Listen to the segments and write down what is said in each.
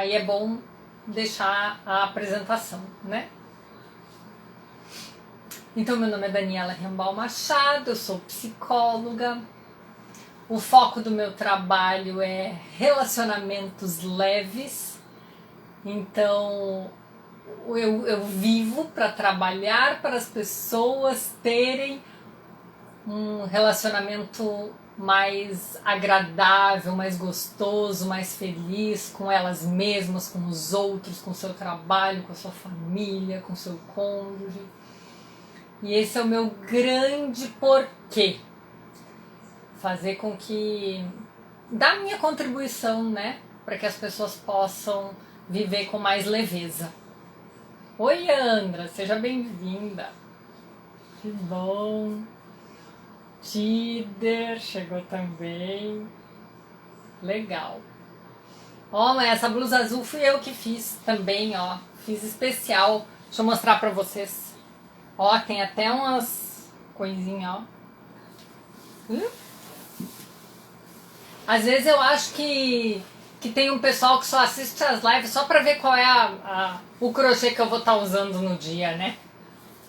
aí é bom deixar a apresentação, né? Então, meu nome é Daniela Rembal Machado, eu sou psicóloga. O foco do meu trabalho é relacionamentos leves. Então, eu vivo para trabalhar para as pessoas terem um relacionamento mais agradável, mais gostoso, mais feliz com elas mesmas, com os outros, com o seu trabalho, com a sua família, com o seu cônjuge. E esse é o meu grande porquê. Fazer com que... dar minha contribuição, né? Para que as pessoas possam viver com mais leveza. Oi, Andra, seja bem-vinda. Que bom. Tider chegou também. Legal. Ó, mas essa blusa azul fui eu que fiz também, ó. Fiz especial. Deixa eu mostrar pra vocês. Ó, tem até umas coisinhas, ó. Às vezes eu acho que tem um pessoal que só assiste as lives só pra ver qual é o crochê que eu vou estar usando no dia, né?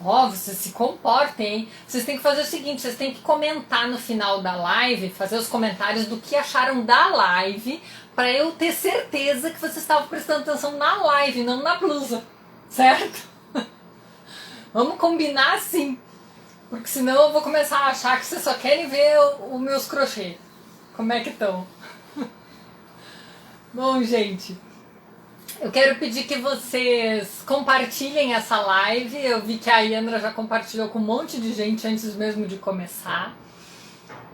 Ó, vocês se comportem, hein? Vocês têm que fazer o seguinte, vocês têm que comentar no final da live, fazer os comentários do que acharam da live, pra eu ter certeza que vocês estavam prestando atenção na live, não na blusa, certo? Vamos combinar assim, porque senão eu vou começar a achar que vocês só querem ver os meus crochês. Como é que estão? Bom, gente, eu quero pedir que vocês compartilhem essa live. Eu vi que a Yandra já compartilhou com um monte de gente antes mesmo de começar.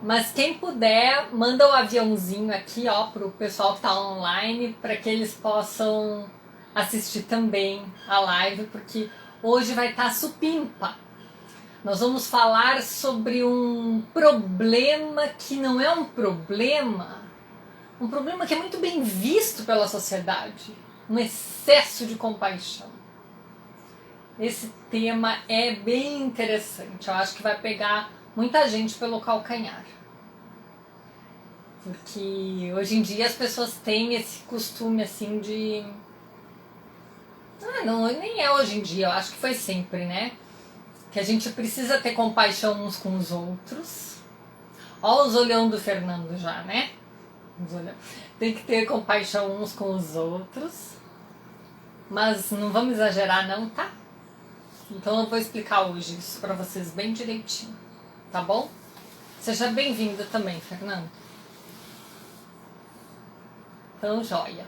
Mas quem puder, manda o aviãozinho aqui, ó, pro pessoal que tá online, para que eles possam assistir também a live, porque hoje vai estar supimpa. Nós vamos falar sobre um problema que não é um problema que é muito bem visto pela sociedade, um excesso de compaixão. Esse tema é bem interessante, eu acho que vai pegar muita gente pelo calcanhar. Porque hoje em dia as pessoas têm esse costume assim de... não, nem é hoje em dia, eu acho que foi sempre, né? Que a gente precisa ter compaixão uns com os outros. Ó os olhão do Fernando já, né? Tem que ter compaixão uns com os outros. Mas não vamos exagerar não, tá? Então eu vou explicar hoje isso pra vocês bem direitinho, tá bom? Seja bem-vinda também, Fernando. Então, joia.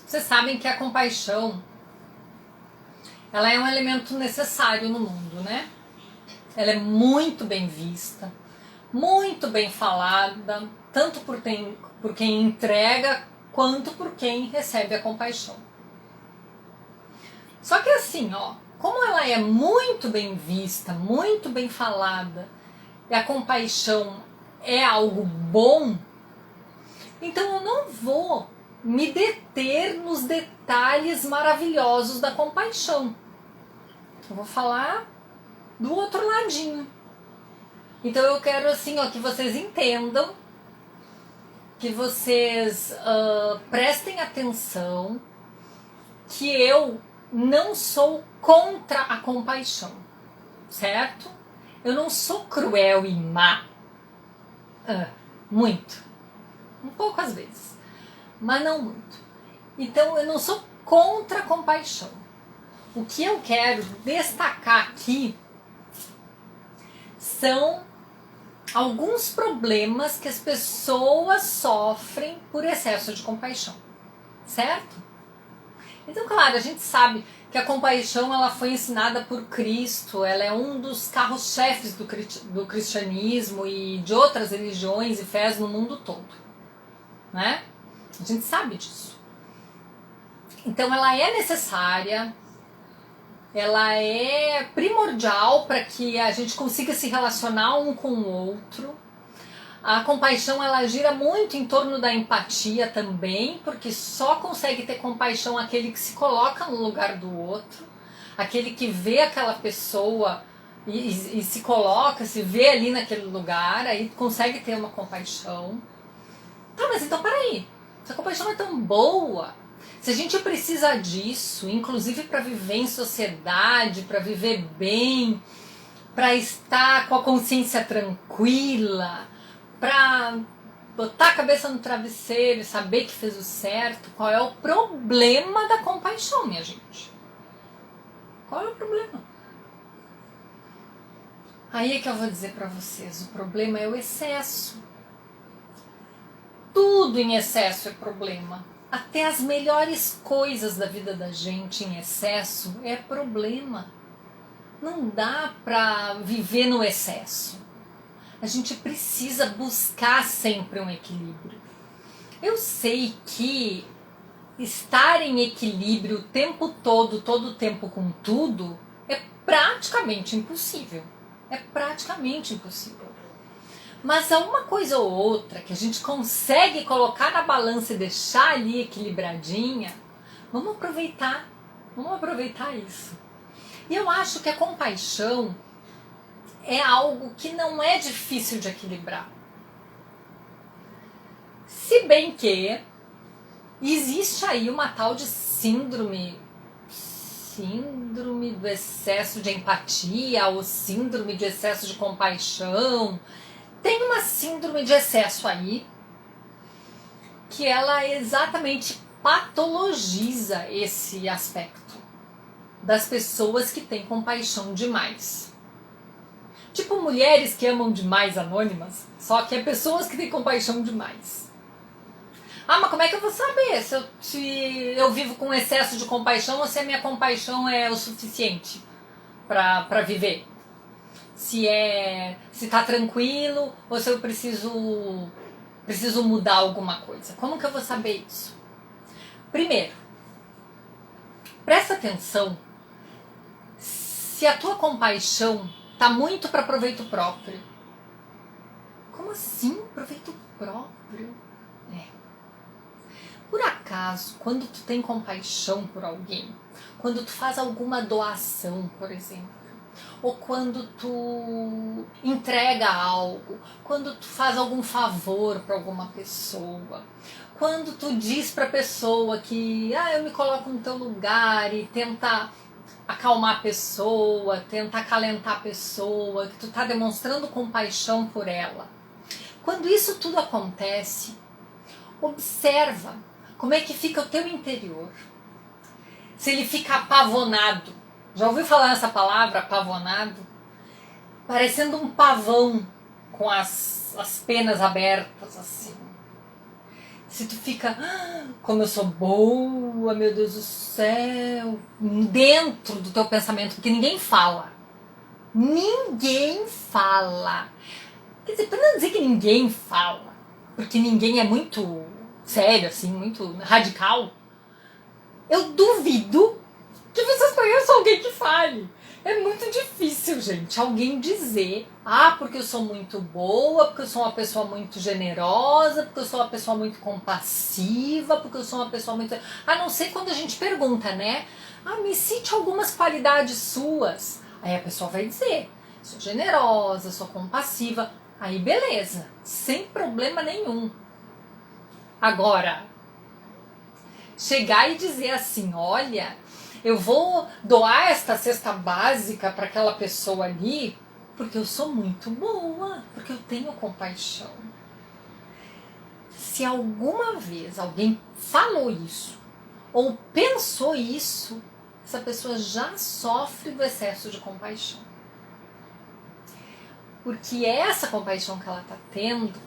Vocês sabem que a compaixão, ela é um elemento necessário no mundo, né? Ela é muito bem vista, muito bem falada, tanto por quem entrega, quanto por quem recebe a compaixão. Só que assim, ó, como ela é muito bem vista, muito bem falada, e a compaixão é algo bom, então eu não vou me deter nos detalhes maravilhosos da compaixão. Eu vou falar do outro ladinho. Então eu quero assim, ó, que vocês entendam, que vocês prestem atenção, que eu não sou contra a compaixão, certo? Eu não sou cruel e má. Muito. Um pouco às vezes. Mas não muito. Então eu não sou contra a compaixão. O que eu quero destacar aqui são alguns problemas que as pessoas sofrem por excesso de compaixão, certo? Então, claro, a gente sabe que a compaixão ela foi ensinada por Cristo, ela é um dos carros-chefes do cristianismo e de outras religiões e fés no mundo todo, né? A gente sabe disso. Então ela é necessária, ela é primordial para que a gente consiga se relacionar um com o outro. A compaixão ela gira muito em torno da empatia também, porque só consegue ter compaixão aquele que se coloca no lugar do outro, aquele que vê aquela pessoa e se coloca, se vê ali naquele lugar, aí consegue ter uma compaixão. mas então peraí, se a compaixão é tão boa, se a gente precisa disso, inclusive para viver em sociedade, para viver bem, para estar com a consciência tranquila, para botar a cabeça no travesseiro e saber que fez o certo, qual é o problema da compaixão, minha gente? Qual é o problema? Aí é que eu vou dizer para vocês, o problema é o excesso. Tudo em excesso é problema. Até as melhores coisas da vida da gente em excesso é problema. Não dá para viver no excesso. A gente precisa buscar sempre um equilíbrio. Eu sei que estar em equilíbrio o tempo todo o tempo com tudo, é praticamente impossível. É praticamente impossível. Mas há uma coisa ou outra que a gente consegue colocar na balança e deixar ali equilibradinha, vamos aproveitar isso. E eu acho que a compaixão é algo que não é difícil de equilibrar. Se bem que existe aí uma tal de síndrome do excesso de empatia ou síndrome de excesso de compaixão. Tem uma síndrome de excesso aí que ela exatamente patologiza esse aspecto das pessoas que têm compaixão demais. Tipo mulheres que amam demais anônimas, só que é pessoas que têm compaixão demais. Ah, mas como é que eu vou saber se eu vivo com excesso de compaixão ou se a minha compaixão é o suficiente para viver? Se tá tranquilo ou se eu preciso mudar alguma coisa. Como que eu vou saber isso? Primeiro, presta atenção se a tua compaixão tá muito para proveito próprio. Como assim proveito próprio? Por acaso, quando tu tem compaixão por alguém, quando tu faz alguma doação, por exemplo, ou quando tu entrega algo, quando tu faz algum favor para alguma pessoa, quando tu diz para a pessoa que eu me coloco no teu lugar e tenta acalmar a pessoa, tenta acalentar a pessoa, que tu tá demonstrando compaixão por ela. Quando isso tudo acontece, observa como é que fica o teu interior. Se ele fica apavonado. Já ouviu falar nessa palavra, apavonado? Parecendo um pavão com as penas abertas, assim. Se tu fica, como eu sou boa, meu Deus do céu, dentro do teu pensamento, porque ninguém fala. Ninguém fala. Quer dizer, para não dizer que ninguém fala, porque ninguém é muito sério, assim, muito radical, eu duvido que vocês conheçam alguém que fale. É muito difícil, gente, alguém dizer porque eu sou muito boa, porque eu sou uma pessoa muito generosa, porque eu sou uma pessoa muito compassiva, porque eu sou uma pessoa muito... A não ser quando a gente pergunta, né? Me cite algumas qualidades suas. Aí a pessoa vai dizer, sou generosa, sou compassiva. Aí beleza, sem problema nenhum. Agora, chegar e dizer assim, olha, eu vou doar esta cesta básica para aquela pessoa ali porque eu sou muito boa, porque eu tenho compaixão. Se alguma vez alguém falou isso ou pensou isso, essa pessoa já sofre do excesso de compaixão. Porque essa compaixão que ela está tendo,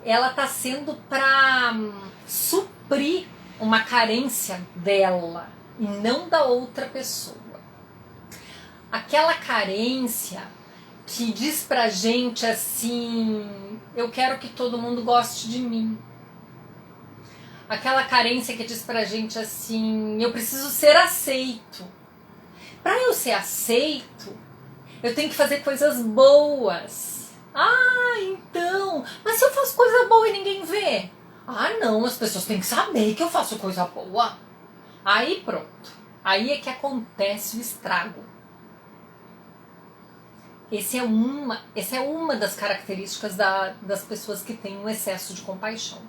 ela está sendo para suprir uma carência dela e não da outra pessoa. Aquela carência que diz pra gente assim, eu quero que todo mundo goste de mim. Aquela carência que diz pra gente assim, eu preciso ser aceito. Para eu ser aceito, eu tenho que fazer coisas boas. Então, mas se eu faço coisa boa e ninguém vê? Não, as pessoas têm que saber que eu faço coisa boa. Aí pronto, aí é que acontece o estrago. Essa é uma das características das pessoas que têm um excesso de compaixão.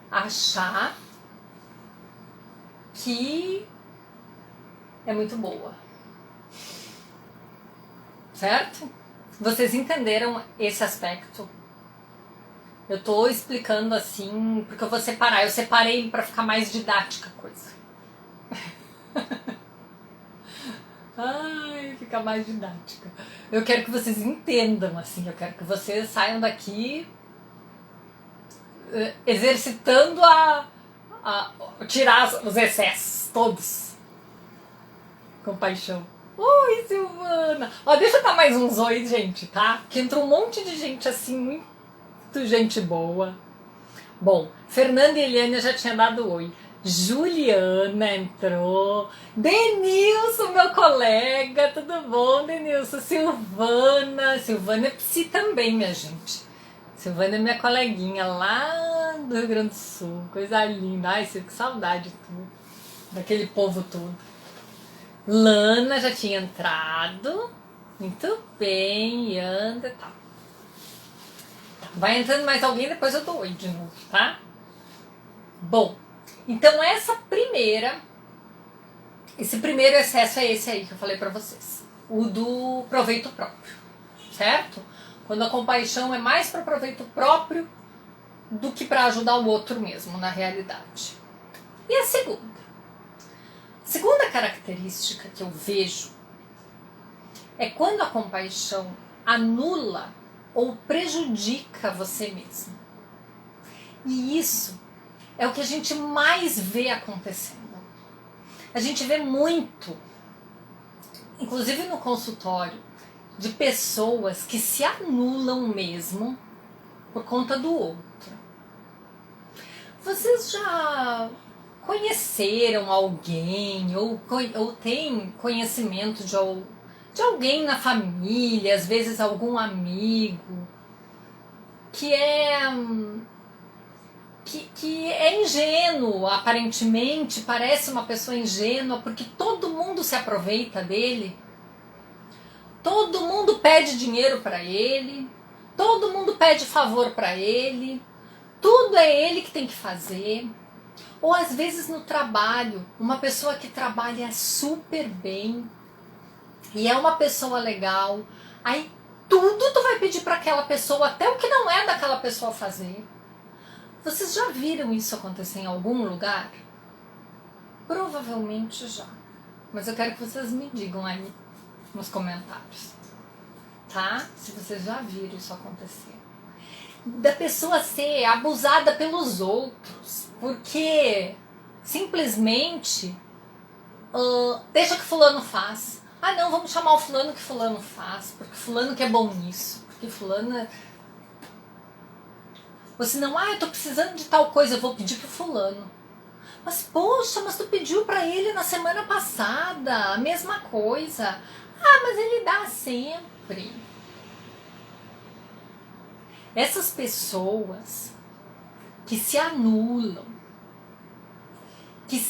Achar que é muito boa. Certo? Vocês entenderam esse aspecto? Eu tô explicando assim, porque eu vou separar. Eu separei para ficar mais didática a coisa. Ai, fica mais didática. Eu quero que vocês entendam, assim. Eu quero que vocês saiam daqui exercitando tirar os excessos, todos. Compaixão. Oi, Silvana! Ó, deixa eu dar mais uns oi, gente, tá? Porque entrou um monte de gente assim, muito gente boa. Bom, Fernanda e Eliane já tinha dado oi. Juliana entrou. Denilson, meu colega, tudo bom, Denilson? Silvana é psi também, minha gente. Silvana é minha coleguinha lá do Rio Grande do Sul. Coisa linda. Ai, que saudade de tudo. Daquele povo todo. Lana já tinha entrado. Muito bem, anda e tal. Vai entrando mais alguém, depois eu dou oi de novo, tá? Bom, então esse primeiro excesso é esse aí que eu falei pra vocês. O do proveito próprio, certo? Quando a compaixão é mais para proveito próprio do que para ajudar o outro mesmo, na realidade. E a segunda característica que eu vejo é quando a compaixão anula ou prejudica você mesmo. E isso é o que a gente mais vê acontecendo. A gente vê muito, inclusive no consultório, de pessoas que se anulam mesmo por conta do outro. Vocês já conheceram alguém ou têm conhecimento de alguém na família, às vezes algum amigo, que é ingênuo, aparentemente, parece uma pessoa ingênua, porque todo mundo se aproveita dele, todo mundo pede dinheiro para ele, todo mundo pede favor para ele, tudo é ele que tem que fazer. Ou às vezes no trabalho, uma pessoa que trabalha super bem e é uma pessoa legal, aí tudo tu vai pedir para aquela pessoa, até o que não é daquela pessoa fazer. Vocês já viram isso acontecer em algum lugar? Provavelmente já. Mas eu quero que vocês me digam aí nos comentários, tá? Se vocês já viram isso acontecer. Da pessoa ser abusada pelos outros, porque simplesmente deixa que fulano faz. Ah não, vamos chamar o fulano que fulano faz, porque fulano que é bom nisso, porque fulano é... Ou senão, eu tô precisando de tal coisa, eu vou pedir pro fulano. Mas poxa, mas tu pediu pra ele na semana passada, a mesma coisa. Mas ele dá sempre. Essas pessoas que se anulam, que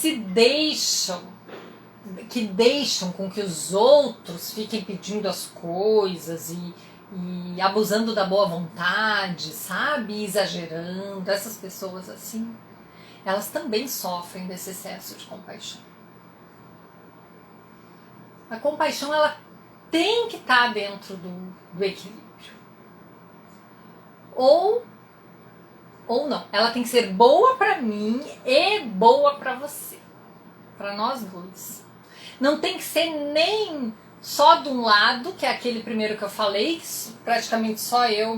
deixam com que os outros fiquem pedindo as coisas e abusando da boa vontade, sabe? Exagerando. Essas pessoas assim, elas também sofrem desse excesso de compaixão. A compaixão, ela tem que estar dentro do equilíbrio. Ou não, ela tem que ser boa pra mim e boa pra você, pra nós dois. Não tem que ser nem só de um lado, que é aquele primeiro que eu falei, que praticamente só eu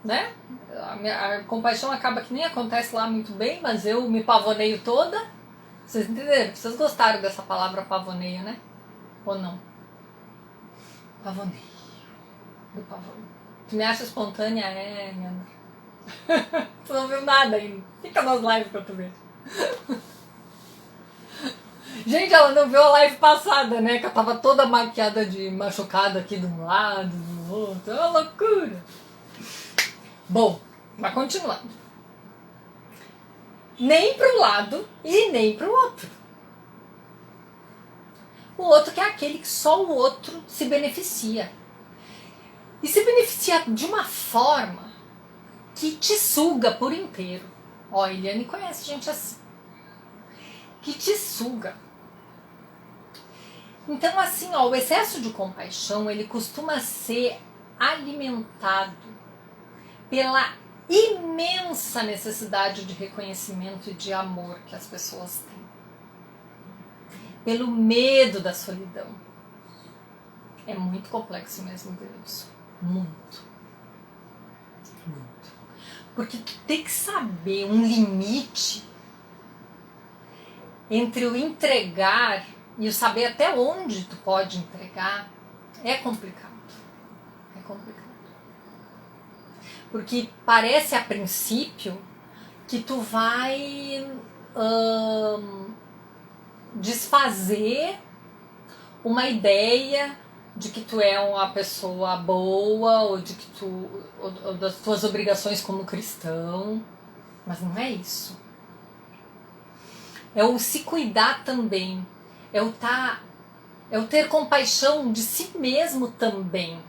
né? A compaixão acaba que nem acontece lá muito bem, mas eu me pavoneio toda. Vocês entenderam? Vocês gostaram dessa palavra pavoneio, né? Ou não? Pavoneio. Do pavoneio. Tu me acha espontânea? Minha amor. Tu não viu nada ainda. Fica nas lives pra tu ver. Gente, ela não viu a live passada, né? Que eu tava toda maquiada de machucada aqui de um lado, do outro. É uma loucura. Bom, mas continuando. Nem pro lado e nem pro outro. O outro que é aquele que só o outro se beneficia. E se beneficia de uma forma que te suga por inteiro. Ó, a Eliane conhece gente assim. Que te suga. Então, assim, ó, o excesso de compaixão, ele costuma ser alimentado pela imensa necessidade de reconhecimento e de amor que as pessoas têm. Pelo medo da solidão. É muito complexo mesmo, Deus. Muito. Muito. Porque tu tem que saber um limite entre o entregar e o saber até onde tu pode entregar. É complicado. É complicado. Porque parece a princípio que tu vai desfazer uma ideia de que tu é uma pessoa boa ou de que ou das tuas obrigações como cristão, mas não é isso. É o se cuidar também, é o ter compaixão de si mesmo também.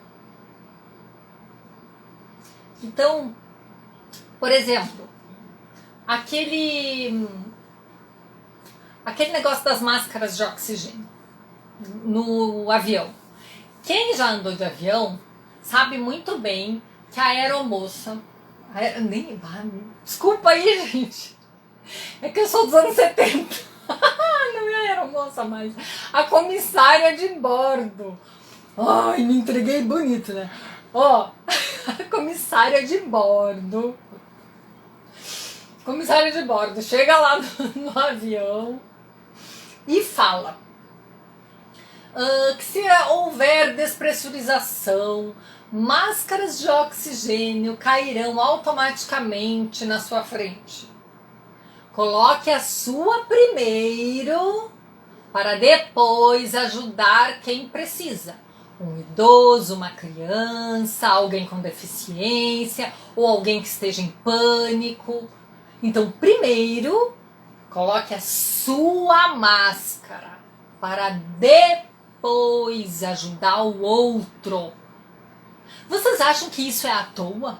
Então, por exemplo, aquele negócio das máscaras de oxigênio no avião. Quem já andou de avião sabe muito bem que a aeromoça... Desculpa aí, gente. É que eu sou dos anos 70. Não é a aeromoça mais. A comissária de bordo. Ai, me entreguei bonito, né? Ó, a comissária de bordo. Comissária de bordo chega lá no avião e fala... que se houver despressurização, máscaras de oxigênio cairão automaticamente na sua frente. Coloque a sua primeiro para depois ajudar quem precisa. Um idoso, uma criança, alguém com deficiência ou alguém que esteja em pânico. Então, primeiro, coloque a sua máscara para depois ajudar o outro. Vocês acham que isso é à toa?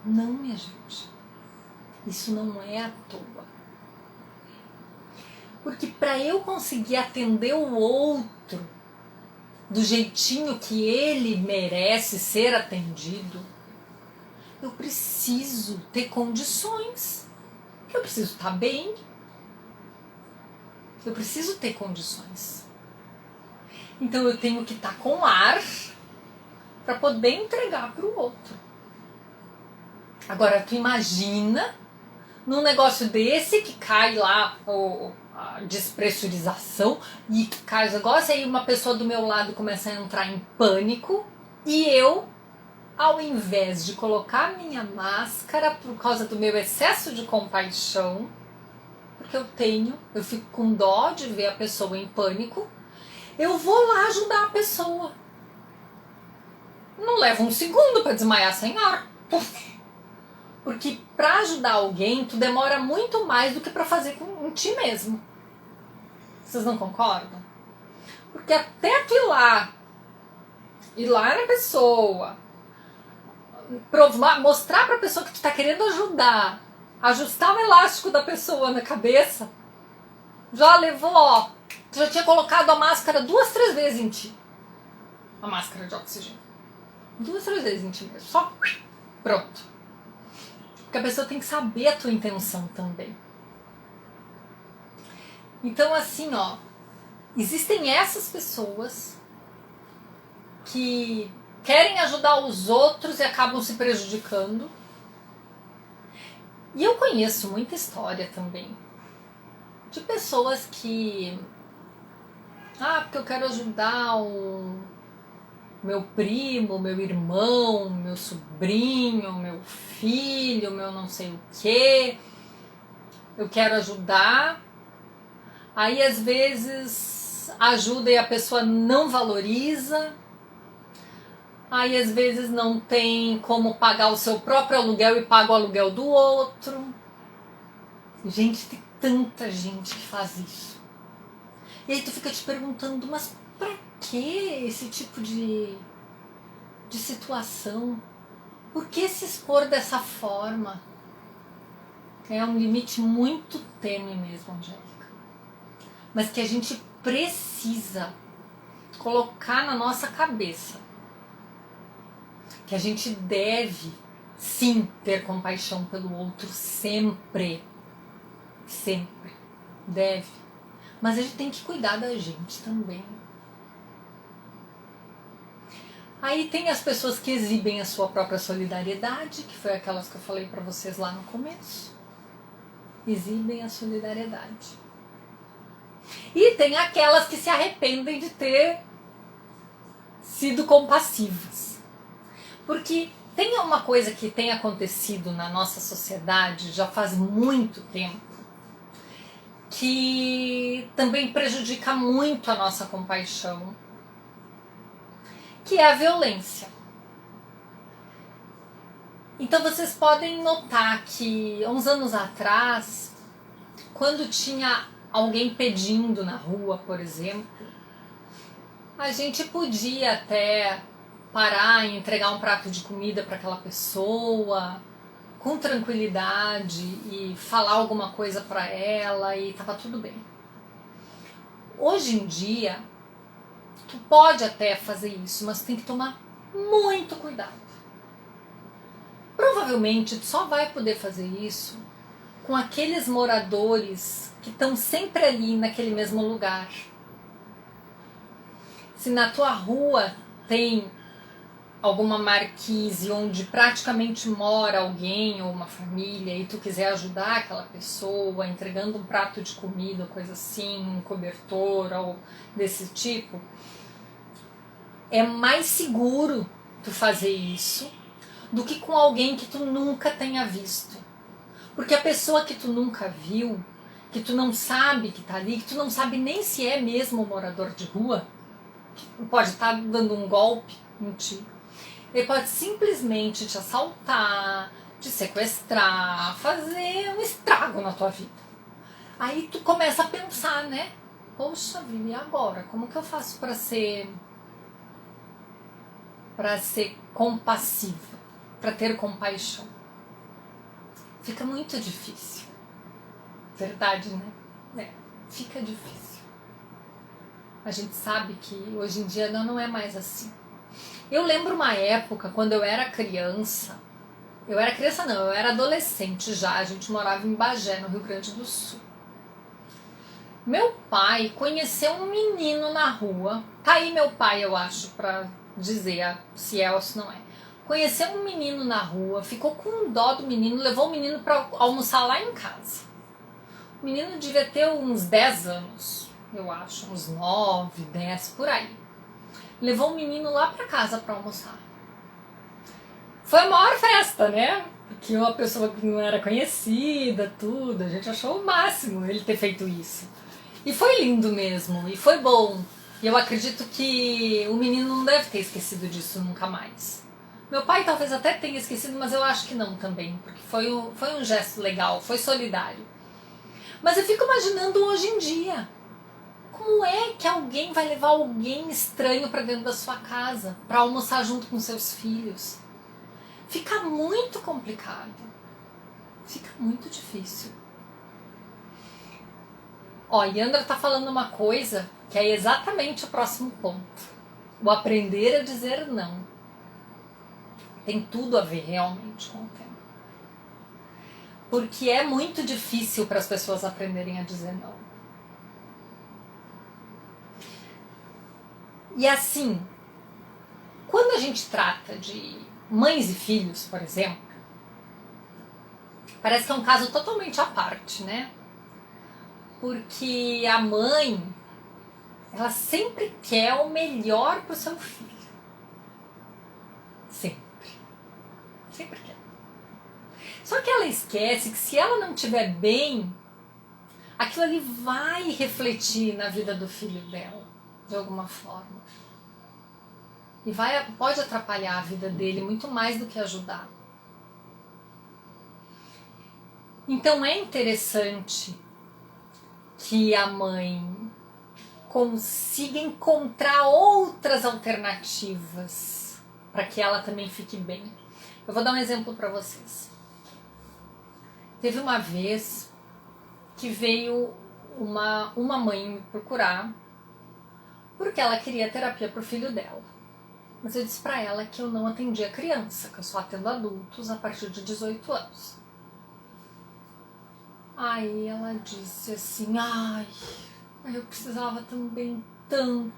Não, minha gente. Isso não é à toa. Porque para eu conseguir atender o outro do jeitinho que ele merece ser atendido, eu preciso ter condições. Eu preciso estar bem. Eu preciso ter condições. Então eu tenho que estar com ar para poder entregar para o outro. Agora tu imagina num negócio desse que cai lá a despressurização e cai os negócios, aí uma pessoa do meu lado começa a entrar em pânico e eu, ao invés de colocar minha máscara por causa do meu excesso de compaixão, porque eu fico com dó de ver a pessoa em pânico, eu vou lá ajudar a pessoa. Não leva um segundo para desmaiar sem ar. Porque para ajudar alguém, tu demora muito mais do que para fazer em ti mesmo. Vocês não concordam? Porque até tu ir lá na pessoa, mostrar para a pessoa que tu tá querendo ajudar, ajustar o elástico da pessoa na cabeça, já levou, ó, tu já tinha colocado a máscara 2, 3 vezes em ti. A máscara de oxigênio. 2, 3 vezes em ti mesmo. Só pronto. Porque a pessoa tem que saber a tua intenção também. Então, assim, ó, existem essas pessoas que querem ajudar os outros e acabam se prejudicando. E eu conheço muita história também de pessoas que... porque eu quero ajudar o meu primo, meu irmão, meu sobrinho, meu filho, meu não sei o quê. Eu quero ajudar. Aí, às vezes, ajuda e a pessoa não valoriza. Aí, às vezes, não tem como pagar o seu próprio aluguel e paga o aluguel do outro. Gente, tem tanta gente que faz isso. E aí tu fica te perguntando, mas pra que esse tipo de situação? Por que se expor dessa forma? É um limite muito tênue mesmo, Angélica. Mas que a gente precisa colocar na nossa cabeça. Que a gente deve, sim, ter compaixão pelo outro sempre. Sempre. Deve. Mas a gente tem que cuidar da gente também. Aí tem as pessoas que exibem a sua própria solidariedade, que foi aquelas que eu falei para vocês lá no começo. Exibem a solidariedade. E tem aquelas que se arrependem de ter sido compassivas. Porque tem uma coisa que tem acontecido na nossa sociedade já faz muito tempo, que também prejudica muito a nossa compaixão, que é a violência. Então vocês podem notar que uns anos atrás, quando tinha alguém pedindo na rua, por exemplo, a gente podia até parar e entregar um prato de comida para aquela pessoa com tranquilidade e falar alguma coisa para ela e tava tudo bem. Hoje em dia, tu pode até fazer isso, mas tem que tomar muito cuidado. Provavelmente tu só vai poder fazer isso com aqueles moradores que estão sempre ali naquele mesmo lugar. Se na tua rua tem alguma marquise onde praticamente mora alguém ou uma família e tu quiser ajudar aquela pessoa entregando um prato de comida, coisa assim, um cobertor ou desse tipo, é mais seguro tu fazer isso do que com alguém que tu nunca tenha visto. Porque a pessoa que tu nunca viu, que tu não sabe que tá ali, que tu não sabe nem se é mesmo um morador de rua, pode estar dando um golpe em ti. Ele pode simplesmente te assaltar, te sequestrar, fazer um estrago na tua vida. Aí tu começa a pensar, né? Poxa vida, e agora? Como que eu faço para ser compassiva, para ter compaixão? Fica muito difícil. Verdade, né? Fica difícil. A gente sabe que hoje em dia não é mais assim. Eu lembro uma época, quando eu era criança, eu era adolescente já, a gente morava em Bagé, no Rio Grande do Sul. Meu pai conheceu um menino na rua, tá aí meu pai, eu acho, pra dizer se é ou se não é. Conheceu um menino na rua, ficou com dó do menino, levou o menino pra almoçar lá em casa. O menino devia ter uns 10 anos, eu acho, uns 9, 10, por aí. Levou o menino lá pra casa pra almoçar. Foi a maior festa, né? Porque uma pessoa que não era conhecida, tudo, a gente achou o máximo ele ter feito isso. E foi lindo mesmo, e foi bom. E eu acredito que o menino não deve ter esquecido disso nunca mais. Meu pai talvez até tenha esquecido, mas eu acho que não também, porque foi um gesto legal, foi solidário. Mas eu fico imaginando hoje em dia, como é que alguém vai levar alguém estranho para dentro da sua casa para almoçar junto com seus filhos? Fica muito complicado. Fica muito difícil. Ó, Yandra tá falando uma coisa que é exatamente o próximo ponto. O aprender a dizer não. Tem tudo a ver realmente com o tema. Porque é muito difícil para as pessoas aprenderem a dizer não. E assim, quando a gente trata de mães e filhos, por exemplo, parece que é um caso totalmente à parte, né? Porque a mãe, ela sempre quer o melhor para o seu filho. Sempre. Sempre quer. Só que ela esquece que se ela não estiver bem, aquilo ali vai refletir na vida do filho dela, de alguma forma. E pode atrapalhar a vida dele muito mais do que ajudar. Então é interessante que a mãe consiga encontrar outras alternativas para que ela também fique bem. Eu vou dar um exemplo para vocês. Teve uma vez que veio uma mãe me procurar porque ela queria terapia para o filho dela. Mas eu disse para ela que eu não atendia criança, que eu só atendo adultos a partir de 18 anos. Aí ela disse assim, ai, eu precisava também tanto.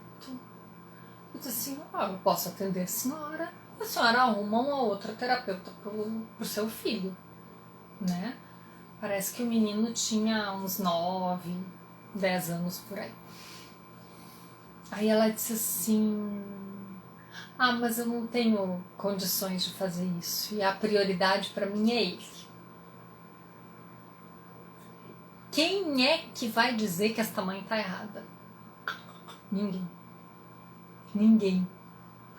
Eu disse assim, eu posso atender a senhora arruma uma outra terapeuta pro seu filho, né? Parece que o menino tinha uns 9, 10 anos por aí. Aí ela disse assim, mas eu não tenho condições de fazer isso e a prioridade para mim é ele. Quem é que vai dizer que esta mãe está errada? Ninguém. Ninguém.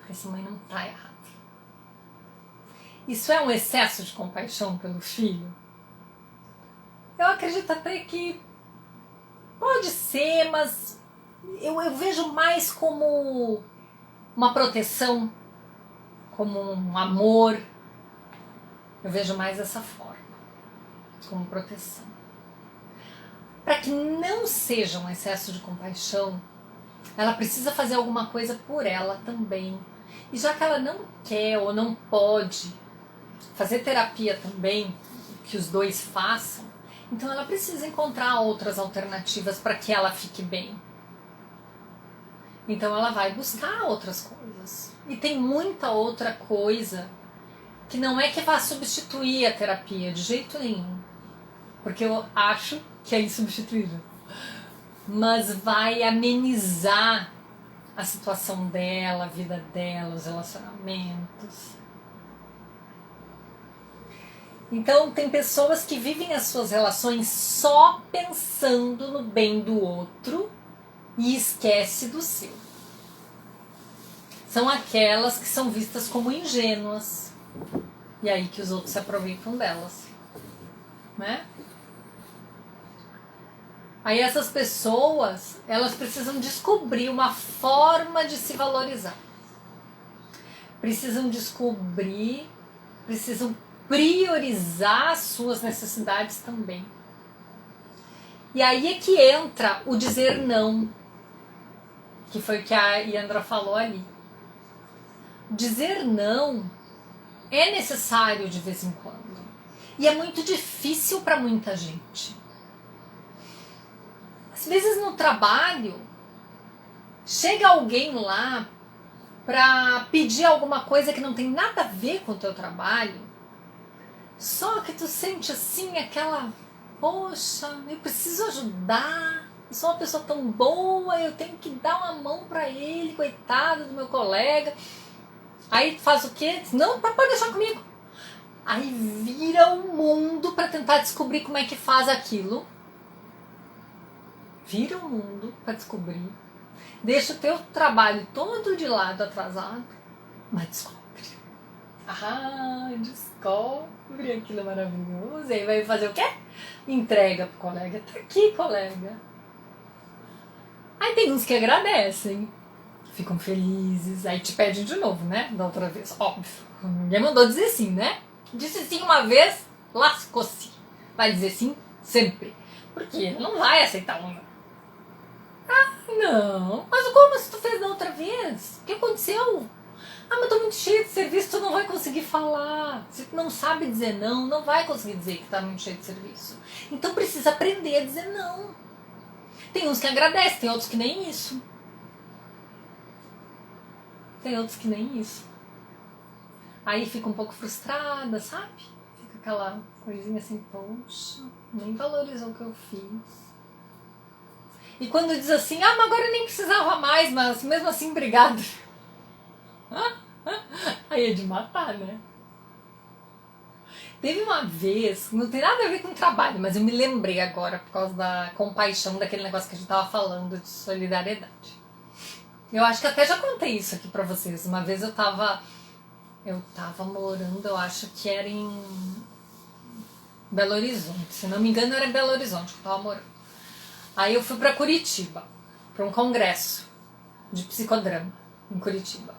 Essa mãe não está errada. Isso é um excesso de compaixão pelo filho? Eu acredito até que pode ser, mas eu vejo mais como uma proteção, como um amor. Eu vejo mais dessa forma, como proteção. Para que não seja um excesso de compaixão, ela precisa fazer alguma coisa por ela também. E já que ela não quer ou não pode fazer terapia também, que os dois façam, então ela precisa encontrar outras alternativas para que ela fique bem. Então ela vai buscar outras coisas. E tem muita outra coisa que não é que vá substituir a terapia de jeito nenhum. Porque eu acho que é insubstituível. Mas vai amenizar a situação dela, a vida dela, os relacionamentos. Então tem pessoas que vivem as suas relações só pensando no bem do outro e esquece do seu. São aquelas que são vistas como ingênuas. E aí que os outros se aproveitam delas. Né? Aí essas pessoas, elas precisam descobrir uma forma de se valorizar. Precisam descobrir, precisam priorizar as suas necessidades também. E aí é que entra o dizer não, que foi o que a Yandra falou ali. Dizer não é necessário de vez em quando. E é muito difícil para muita gente. Às vezes no trabalho, chega alguém lá para pedir alguma coisa que não tem nada a ver com o teu trabalho, só que tu sente assim aquela, poxa, eu preciso ajudar, eu sou uma pessoa tão boa, eu tenho que dar uma mão para ele, coitado do meu colega. Aí faz o quê? Não, pode deixar comigo. Aí vira o mundo para tentar descobrir como é que faz aquilo. Vira o mundo para descobrir. Deixa o teu trabalho todo de lado, atrasado, mas descobre. Descobre, aquilo é maravilhoso. E aí vai fazer o quê? Entrega pro colega. Tá aqui, colega. Aí tem uns que agradecem, ficam felizes, aí te pedem de novo, né? Da outra vez, óbvio. Ninguém mandou dizer sim, né? Disse sim uma vez, lascou-se. Vai dizer sim sempre. Porque ele não vai aceitar um não. Não, mas como se tu fez da outra vez? O que aconteceu? Mas tô muito cheio de serviço, tu não vai conseguir falar. Se tu não sabe dizer não, não vai conseguir dizer que tá muito cheio de serviço. Então precisa aprender a dizer não. Tem uns que agradecem, tem outros que nem isso. Tem outros que nem isso. Aí fica um pouco frustrada, sabe? Fica aquela coisinha assim, poxa, nem valorizou o que eu fiz. E quando diz assim, mas agora eu nem precisava mais, mas mesmo assim, obrigado. Aí é de matar, né? Teve uma vez, não tem nada a ver com o trabalho, mas eu me lembrei agora por causa da compaixão, daquele negócio que a gente tava falando de solidariedade. Eu acho que até já contei isso aqui pra vocês. Uma vez eu tava morando, eu acho que era em Belo Horizonte. Se não me engano, era em Belo Horizonte que eu tava morando. Aí eu fui pra Curitiba. para um congresso de psicodrama em Curitiba.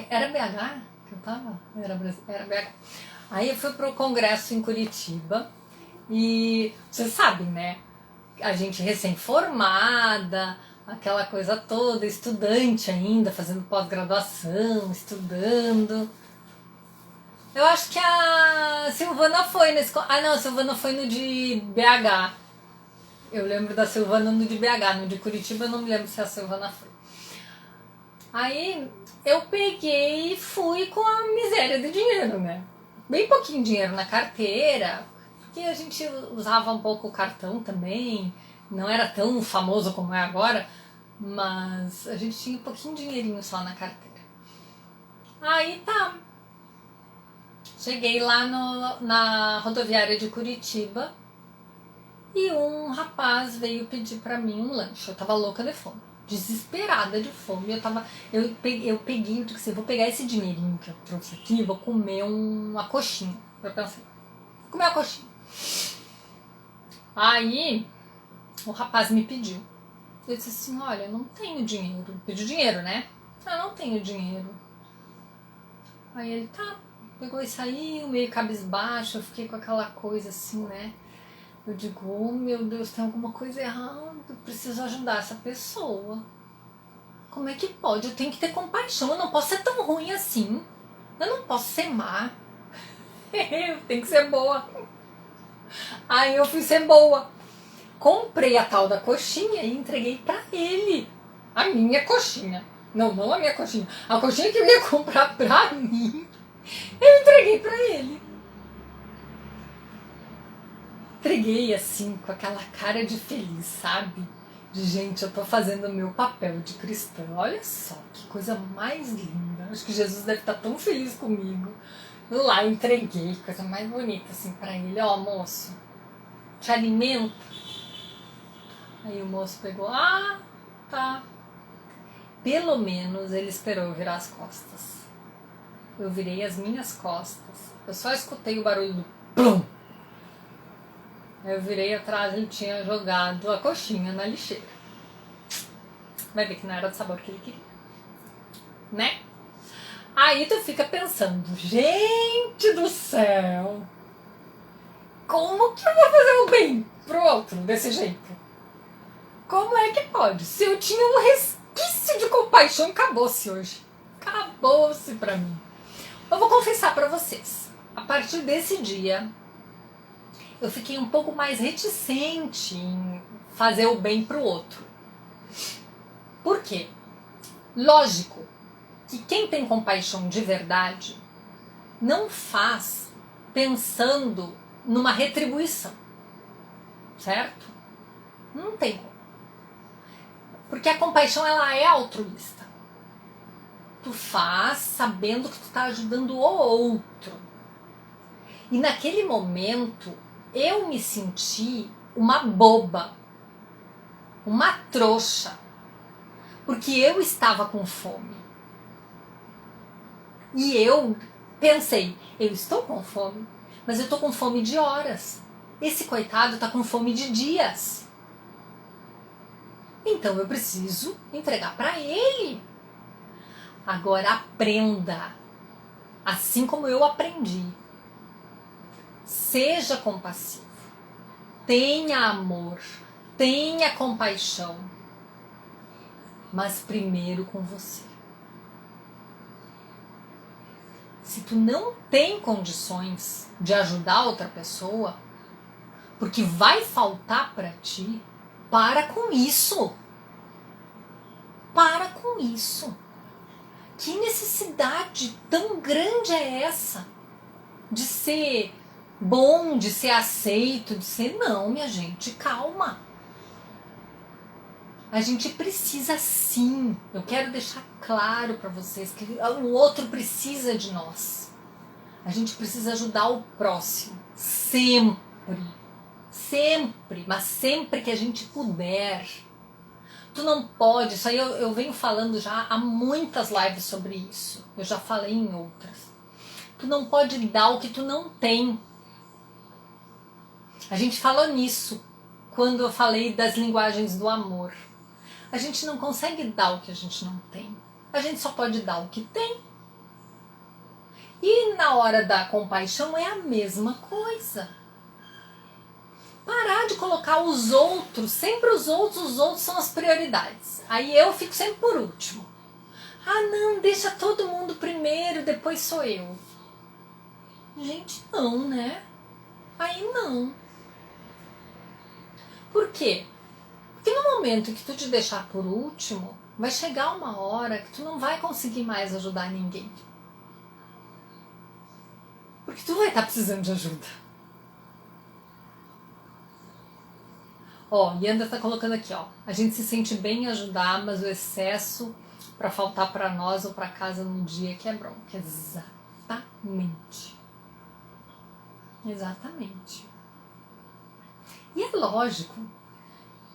Era BH que eu tava? Era BH. Aí eu fui para o congresso em Curitiba e vocês sabem, né? A gente recém-formada, aquela coisa toda, estudante ainda, fazendo pós-graduação, estudando. Eu acho que a Silvana foi nesse... Ah, não, a Silvana foi no de BH. Eu lembro da Silvana no de BH, no de Curitiba eu não me lembro se a Silvana foi. Aí eu peguei e fui com a miséria de dinheiro, né? Bem pouquinho dinheiro na carteira, porque a gente usava um pouco o cartão também, não era tão famoso como é agora, mas a gente tinha um pouquinho de dinheirinho só na carteira. Aí tá. Cheguei lá na rodoviária de Curitiba e um rapaz veio pedir pra mim um lanche. Eu tava louca de fome, desesperada de fome. Eu peguei, eu disse assim, vou pegar esse dinheirinho que eu trouxe aqui e vou comer uma coxinha. Eu pensei, vou comer uma coxinha. Aí o rapaz me pediu. Eu disse assim, olha, eu não tenho dinheiro. Pediu dinheiro, né? Eu não tenho dinheiro. Aí ele, tá, pegou e saiu, meio cabisbaixo. Eu fiquei com aquela coisa assim, né? Eu digo, oh meu Deus, tem alguma coisa errada, eu preciso ajudar essa pessoa. Como é que pode? Eu tenho que ter compaixão, eu não posso ser tão ruim assim. Eu não posso ser má. Eu tenho que ser boa. Aí eu fui ser boa. Comprei a tal da coxinha e entreguei pra ele. A minha coxinha. Não a minha coxinha. A coxinha que eu ia comprar pra mim, eu entreguei pra ele. Entreguei assim, com aquela cara de feliz, sabe? De gente, eu tô fazendo o meu papel de cristã. Olha só, que coisa mais linda. Acho que Jesus deve estar tão feliz comigo. Eu lá entreguei, coisa mais bonita assim pra ele. Ó, moço, te alimenta. Aí o moço pegou, ah, tá. Pelo menos ele esperou eu virar as costas. Eu virei as minhas costas. Eu só escutei o barulho do plum. Eu virei atrás, ele tinha jogado a coxinha na lixeira. Vai ver que não era do sabor que ele queria. Né? Aí tu fica pensando, gente do céu, como que eu vou fazer o bem pro outro desse jeito? Como é que pode? Se eu tinha um resquício de compaixão, acabou-se hoje. Acabou-se pra mim. Eu vou confessar pra vocês. A partir desse dia, eu fiquei um pouco mais reticente em fazer o bem pro outro. Por quê? Lógico que quem tem compaixão de verdade não faz pensando numa retribuição. Certo? Não tem como. Porque a compaixão, ela é altruísta. Tu faz sabendo que tu tá ajudando o outro. E naquele momento, eu me senti uma boba, uma trouxa, porque eu estava com fome. E eu pensei, eu estou com fome, mas eu estou com fome de horas. Esse coitado está com fome de dias. Então eu preciso entregar para ele. Agora aprenda, assim como eu aprendi. Seja compassivo, tenha amor, tenha compaixão, mas primeiro com você. Se tu não tem condições de ajudar outra pessoa, porque vai faltar para ti, para com isso. Para com isso. Que necessidade tão grande é essa de ser bom, de ser aceito, de ser... Não, minha gente, calma. A gente precisa sim. Eu quero deixar claro para vocês que o outro precisa de nós. A gente precisa ajudar o próximo. Sempre. Sempre. Mas sempre que a gente puder. Tu não pode. Isso aí eu venho falando já há muitas lives sobre isso. Eu já falei em outras. Tu não pode dar o que tu não tem. A gente falou nisso quando eu falei das linguagens do amor. A gente não consegue dar o que a gente não tem. A gente só pode dar o que tem. E na hora da compaixão é a mesma coisa. Parar de colocar os outros, sempre os outros são as prioridades. Aí eu fico sempre por último. Ah não, deixa todo mundo primeiro, depois sou eu. Gente, não, né? Aí não. Por quê? Porque no momento que tu te deixar por último, vai chegar uma hora que tu não vai conseguir mais ajudar ninguém. Porque tu vai estar precisando de ajuda. Ó, Yanda tá colocando aqui, ó. A gente se sente bem em ajudar, mas o excesso para faltar para nós ou para casa no dia que é bronca. Exatamente. Exatamente. E é lógico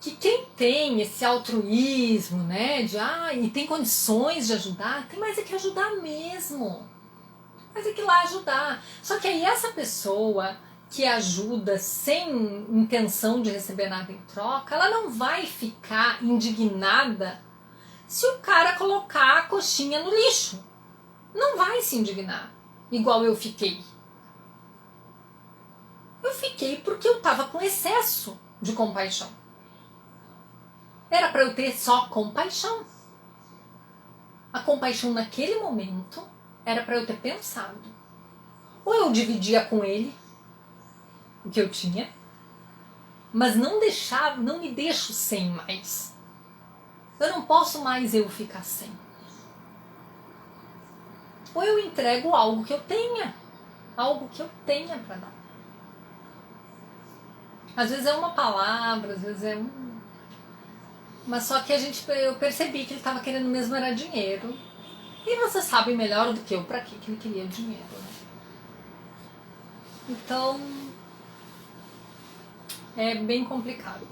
que quem tem esse altruísmo, né, e tem condições de ajudar, tem mais é que ajudar mesmo. Mas é que ir lá ajudar. Só que aí essa pessoa que ajuda sem intenção de receber nada em troca, ela não vai ficar indignada se o cara colocar a coxinha no lixo. Não vai se indignar, igual eu fiquei. Eu fiquei porque eu tava com excesso de compaixão. Era para eu ter só compaixão. A compaixão naquele momento era para eu ter pensado. Ou eu dividia com ele o que eu tinha, mas não me deixo sem mais. Eu não posso mais eu ficar sem. Ou eu entrego algo que eu tenha para dar. Às vezes é uma palavra, às vezes é mas só que eu percebi que ele estava querendo mesmo era dinheiro. E você sabe melhor do que eu para que ele queria dinheiro, né? Então, é bem complicado.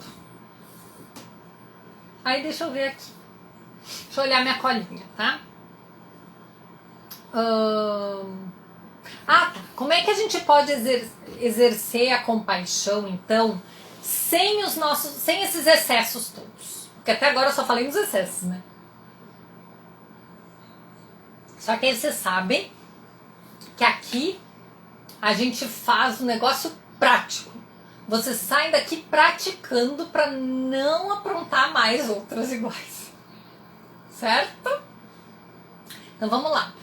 Aí deixa eu ver aqui. Deixa eu olhar minha colinha, tá? Tá. Como é que a gente pode exercer a compaixão, então, sem esses excessos todos? Porque até agora eu só falei dos excessos, né? Só que aí vocês sabem que aqui a gente faz um negócio prático. Vocês saem daqui praticando para não aprontar mais outras iguais. Certo? Então vamos lá.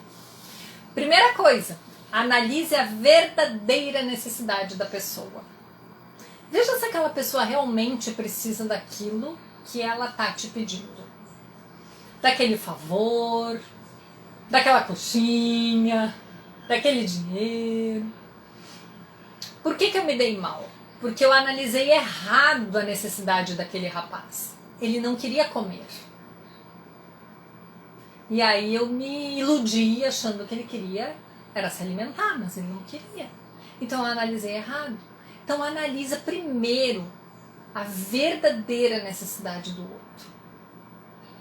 Primeira coisa, analise a verdadeira necessidade da pessoa. Veja se aquela pessoa realmente precisa daquilo que ela tá te pedindo. Daquele favor, daquela coxinha, daquele dinheiro. Por que eu me dei mal? Porque eu analisei errado a necessidade daquele rapaz. Ele não queria comer. E aí eu me iludi achando que ele queria era se alimentar, mas ele não queria. Então eu analisei errado. Então analisa primeiro a verdadeira necessidade do outro.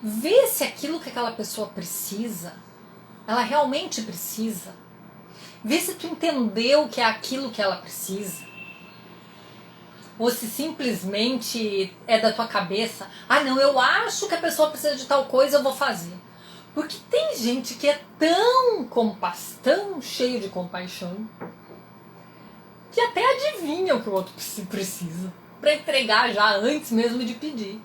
Vê se aquilo que aquela pessoa precisa, ela realmente precisa. Vê se tu entendeu que é aquilo que ela precisa. Ou se simplesmente é da tua cabeça. Ah não, eu acho que a pessoa precisa de tal coisa, eu vou fazer. Porque tem gente que é tão cheio de compaixão, que até adivinha o que o outro precisa, para entregar já antes mesmo de pedir.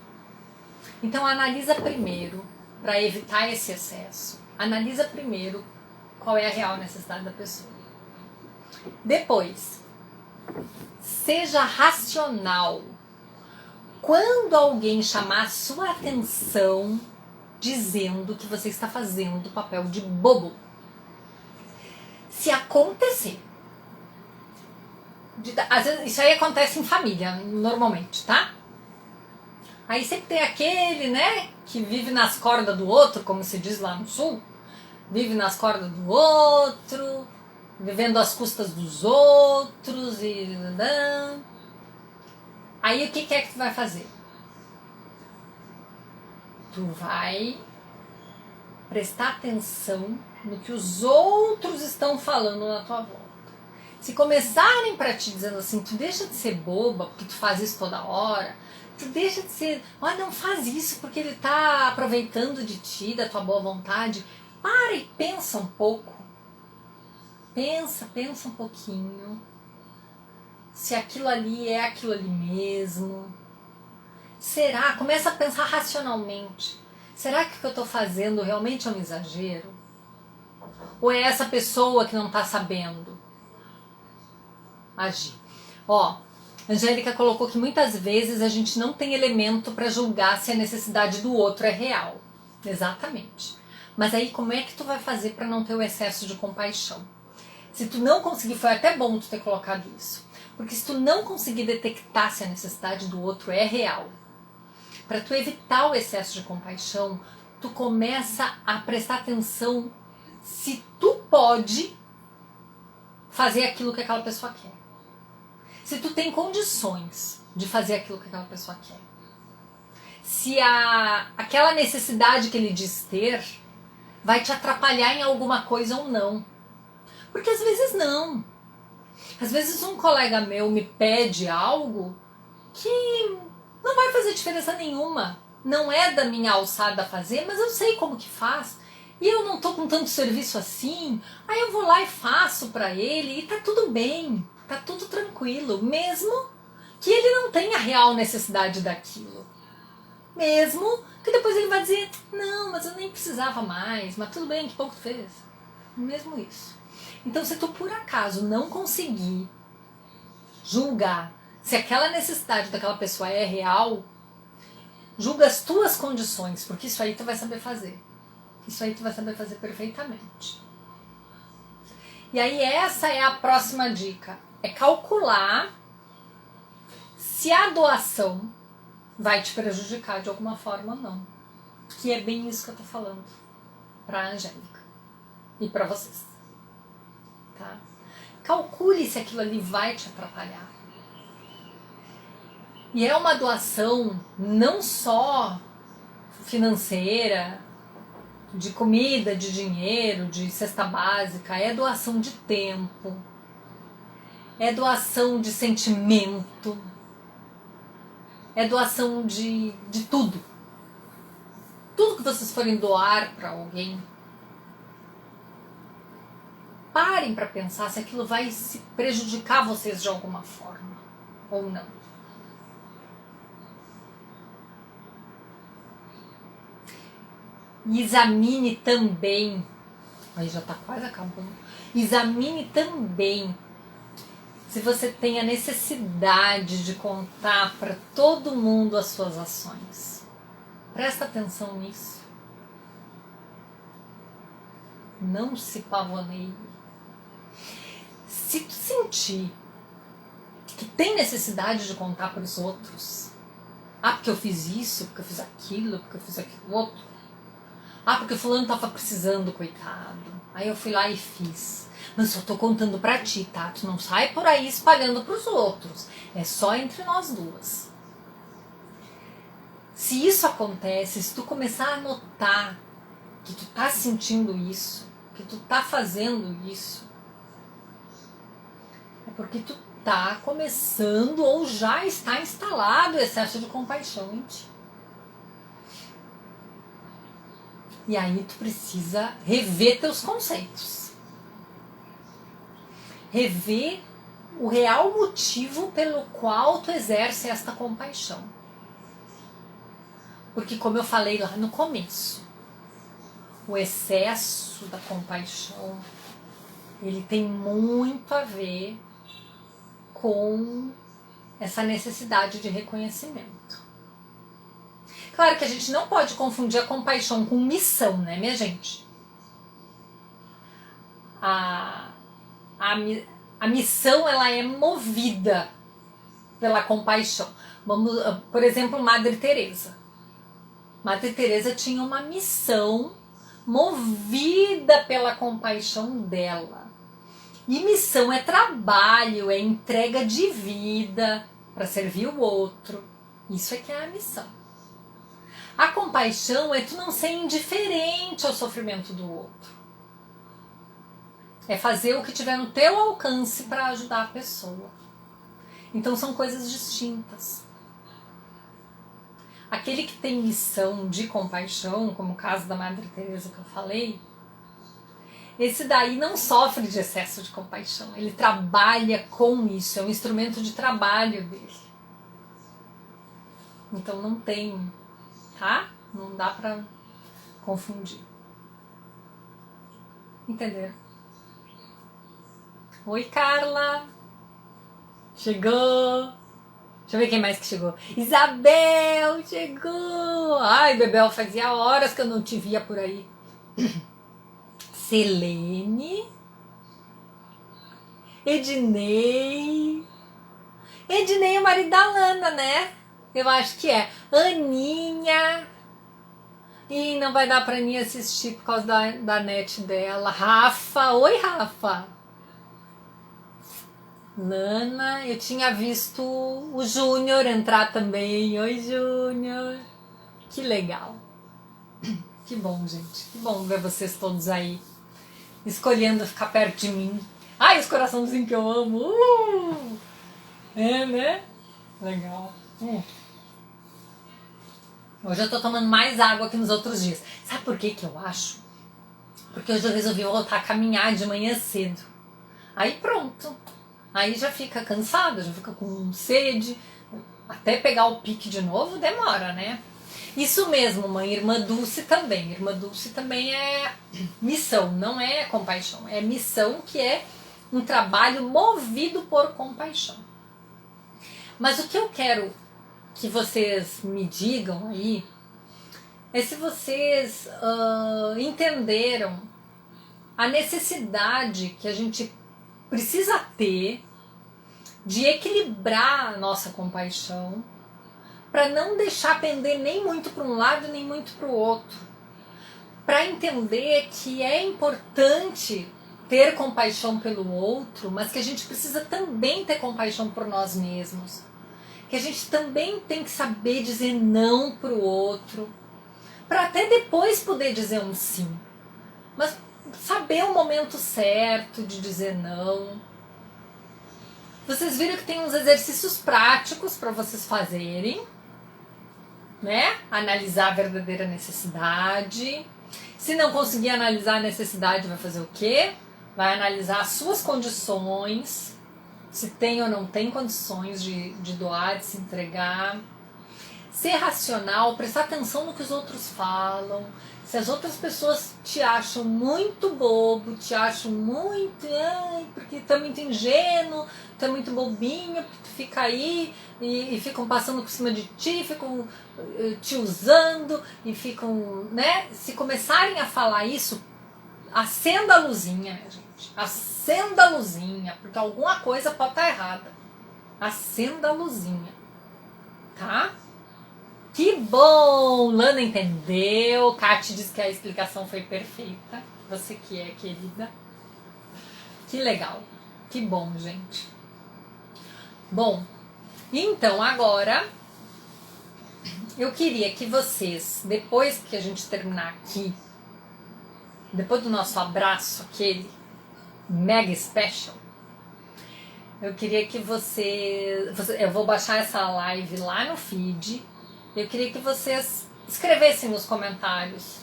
Então analisa primeiro, para evitar esse excesso. Analisa primeiro qual é a real necessidade da pessoa. Depois, seja racional. Quando alguém chamar a sua atenção dizendo que você está fazendo o papel de bobo, se acontecer, às vezes isso aí acontece em família, normalmente, tá? Aí sempre tem aquele, né, que vive nas cordas do outro, como se diz lá no sul, vive nas cordas do outro, vivendo às custas dos outros e... Aí o que é que tu vai fazer? Tu vai prestar atenção no que os outros estão falando na tua volta. Se começarem para ti dizendo assim, tu deixa de ser boba porque tu faz isso toda hora, Tu deixa de ser, olha, não faz isso porque ele tá aproveitando de ti, da tua boa vontade. Para e pensa um pouco. Pensa um pouquinho. Se aquilo ali é aquilo ali mesmo. Será? Começa a pensar racionalmente. Será que o que eu estou fazendo realmente é um exagero? Ou é essa pessoa que não está sabendo agir? Ó, a Angélica colocou que muitas vezes a gente não tem elemento para julgar se a necessidade do outro é real. Exatamente. Mas aí como é que tu vai fazer para não ter o excesso de compaixão? Se tu não conseguir, foi até bom tu ter colocado isso. Porque se tu não conseguir detectar se a necessidade do outro é real, para tu evitar o excesso de compaixão, tu começa a prestar atenção se tu pode fazer aquilo que aquela pessoa quer. Se tu tem condições de fazer aquilo que aquela pessoa quer. Se aquela necessidade que ele diz ter vai te atrapalhar em alguma coisa ou não. Porque às vezes não. Às vezes um colega meu me pede algo que não vai fazer diferença nenhuma. Não é da minha alçada fazer, mas eu sei como que faz. E eu não tô com tanto serviço assim. Aí eu vou lá e faço pra ele e tá tudo bem. Tá tudo tranquilo. Mesmo que ele não tenha real necessidade daquilo. Mesmo que depois ele vai dizer, não, mas eu nem precisava mais. Mas tudo bem, que pouco tu fez. Mesmo isso. Então se tu por acaso não conseguir julgar se aquela necessidade daquela pessoa é real, julga as tuas condições, porque isso aí tu vai saber fazer. Isso aí tu vai saber fazer perfeitamente. E aí essa é a próxima dica. É calcular se a doação vai te prejudicar de alguma forma ou não. Que é bem isso que eu tô falando pra Angélica e pra vocês. Tá? Calcule se aquilo ali vai te atrapalhar. E é uma doação não só financeira, de comida, de dinheiro, de cesta básica, é doação de tempo, é doação de sentimento, é doação de tudo. Tudo que vocês forem doar para alguém, parem para pensar se aquilo vai se prejudicar vocês de alguma forma ou não. E examine também, aí já está quase acabando, examine também se você tem a necessidade de contar para todo mundo as suas ações. Presta atenção nisso. Não se pavoneie. Se tu sentir que tem necessidade de contar para os outros, porque eu fiz isso, porque eu fiz aquilo, porque eu fiz aquilo outro, porque fulano tava precisando, coitado. Aí eu fui lá e fiz. Mas eu tô contando pra ti, tá? Tu não sai por aí espalhando pros outros. É só entre nós duas. Se isso acontece, se tu começar a notar que tu tá sentindo isso, que tu tá fazendo isso, é porque tu tá começando ou já está instalado o excesso de compaixão em ti. E aí tu precisa rever teus conceitos. Rever o real motivo pelo qual tu exerce esta compaixão. Porque como eu falei lá no começo, o excesso da compaixão, ele tem muito a ver com essa necessidade de reconhecimento. Claro que a gente não pode confundir a compaixão com missão, né, minha gente? A missão, ela é movida pela compaixão. Vamos, por exemplo, Madre Teresa. Madre Teresa tinha uma missão movida pela compaixão dela. E missão é trabalho, é entrega de vida para servir o outro. Isso é que é a missão. A compaixão é tu não ser indiferente ao sofrimento do outro. É fazer o que tiver no teu alcance para ajudar a pessoa. Então são coisas distintas. aquele que tem missão de compaixão, como o caso da Madre Teresa que eu falei, esse daí não sofre de excesso de compaixão. Ele trabalha com isso, é um instrumento de trabalho dele. Então não tem, tá? Não dá pra confundir. Entenderam? Oi, Carla! Chegou! Deixa eu ver quem mais que chegou. Isabel chegou! Ai, Bebel, fazia horas que eu não te via por aí. Selene. Ednei. Ednei é o marido da Lana, né? Eu acho que é. Aninha. E não vai dar pra Aninha assistir por causa da net dela. Rafa. Oi, Rafa. Lana. Eu tinha visto o Júnior entrar também. Oi, Júnior. Que legal. Que bom, gente. Que bom ver vocês todos aí. Escolhendo ficar perto de mim. Ai, os coraçãozinhos que eu amo. É, né? Legal. Hoje eu tô tomando mais água que nos outros dias. Sabe por que eu acho? Porque hoje eu resolvi voltar a caminhar de manhã cedo. Aí pronto. Aí já fica cansada, já fica com sede. Até pegar o pique de novo demora, né? Isso mesmo, mãe. Irmã Dulce também. Irmã Dulce também é missão, não é compaixão. É missão, que é um trabalho movido por compaixão. Mas o que eu quero que vocês me digam aí é se vocês entenderam a necessidade que a gente precisa ter de equilibrar a nossa compaixão para não deixar pender nem muito para um lado nem muito para o outro, para entender que é importante ter compaixão pelo outro, mas que a gente precisa também ter compaixão por nós mesmos, que a gente também tem que saber dizer não para o outro, para até depois poder dizer um sim, mas saber o momento certo de dizer não. Vocês viram que tem uns exercícios práticos para vocês fazerem, né? Analisar a verdadeira necessidade. Se não conseguir analisar a necessidade, vai fazer o quê? Vai analisar as suas condições, se tem ou não tem condições de doar, de se entregar. Ser racional, prestar atenção no que os outros falam. Se as outras pessoas te acham muito bobo, te acham muito, porque tá muito ingênuo, tá muito bobinho, porque tu fica aí e ficam passando por cima de ti, ficam te usando e ficam, né? Se começarem a falar isso, acenda a luzinha, minha gente. Acenda a luzinha, porque alguma coisa pode estar errada. Acenda a luzinha, tá? Que bom! Lana entendeu. Kati disse que a explicação foi perfeita. Você que é, querida. Que legal. Que bom, gente. Bom, então agora eu queria que vocês, depois que a gente terminar aqui, depois do nosso abraço, aquele mega special, eu queria que eu vou baixar essa live lá no feed. Eu queria que vocês escrevessem nos comentários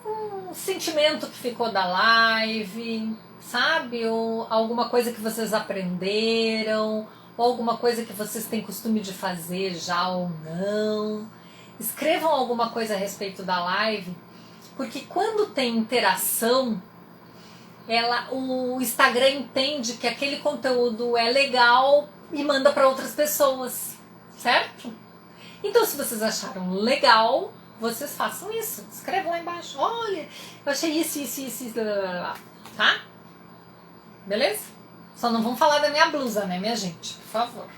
um sentimento que ficou da live, sabe? Ou alguma coisa que vocês aprenderam, ou alguma coisa que vocês têm costume de fazer já ou não. Escrevam alguma coisa a respeito da live, porque quando tem interação, o Instagram entende que aquele conteúdo é legal e manda para outras pessoas, certo? Então, se vocês acharam legal, vocês façam isso. Escrevam lá embaixo. Olha, eu achei isso, tá? Beleza? Só não vão falar da minha blusa, né, minha gente? Por favor.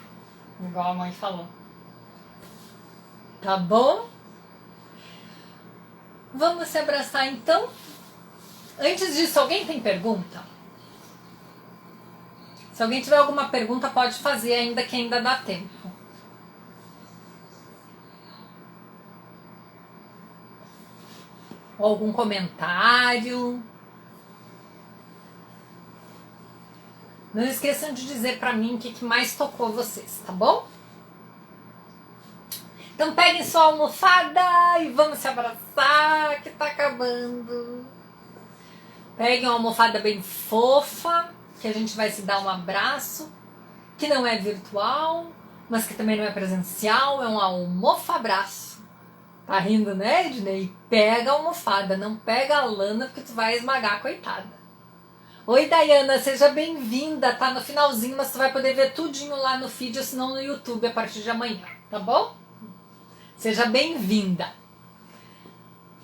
Igual a mãe falou. Tá bom? Vamos se abraçar, então? Antes disso, alguém tem pergunta? Se alguém tiver alguma pergunta, pode fazer ainda, que ainda dá tempo. Ou algum comentário. Não esqueçam de dizer pra mim o que mais tocou vocês, tá bom? Então peguem sua almofada e vamos se abraçar, que tá acabando. Peguem uma almofada bem fofa, que a gente vai se dar um abraço, que não é virtual, mas que também não é presencial, é um almofabraço. Tá rindo, né, Ednei? Pega a almofada, não pega a Lana, porque tu vai esmagar, coitada. Oi, Dayana, seja bem-vinda. Tá no finalzinho, mas tu vai poder ver tudinho lá no feed, ou se não no YouTube, a partir de amanhã, tá bom? Seja bem-vinda.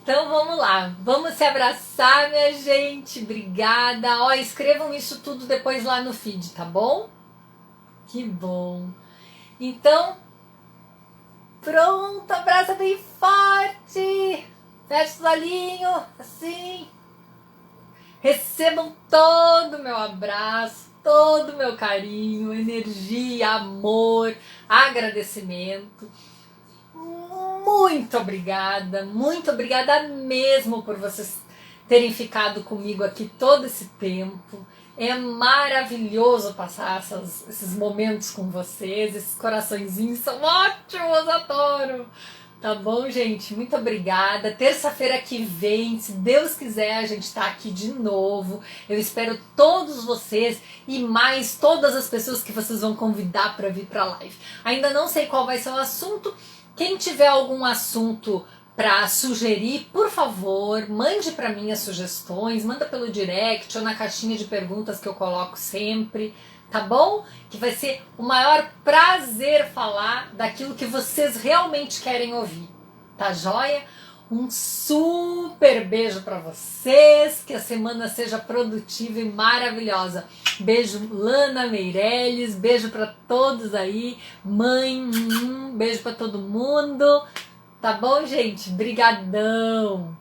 Então vamos lá, vamos se abraçar, minha gente. Obrigada. Ó, escrevam isso tudo depois lá no feed, tá bom? Que bom. Então, pronto, abraça bem forte. Fecha os olhinhos, assim. Recebam todo o meu abraço, todo o meu carinho, energia, amor, agradecimento. Muito obrigada mesmo por vocês terem ficado comigo aqui todo esse tempo. É maravilhoso passar esses momentos com vocês, esses coraçõezinhos são ótimos, adoro! Tá bom, gente? Muito obrigada. Terça-feira que vem, se Deus quiser, a gente tá aqui de novo. Eu espero todos vocês e mais todas as pessoas que vocês vão convidar para vir pra live. Ainda não sei qual vai ser o assunto. Quem tiver algum assunto para sugerir, por favor, mande para mim as sugestões, manda pelo direct ou na caixinha de perguntas que eu coloco sempre, tá bom? Que vai ser o maior prazer falar daquilo que vocês realmente querem ouvir, tá joia? Um super beijo para vocês, que a semana seja produtiva e maravilhosa. Beijo, Lana Meirelles, beijo para todos aí, mãe, beijo para todo mundo. Tá bom, gente? Brigadão!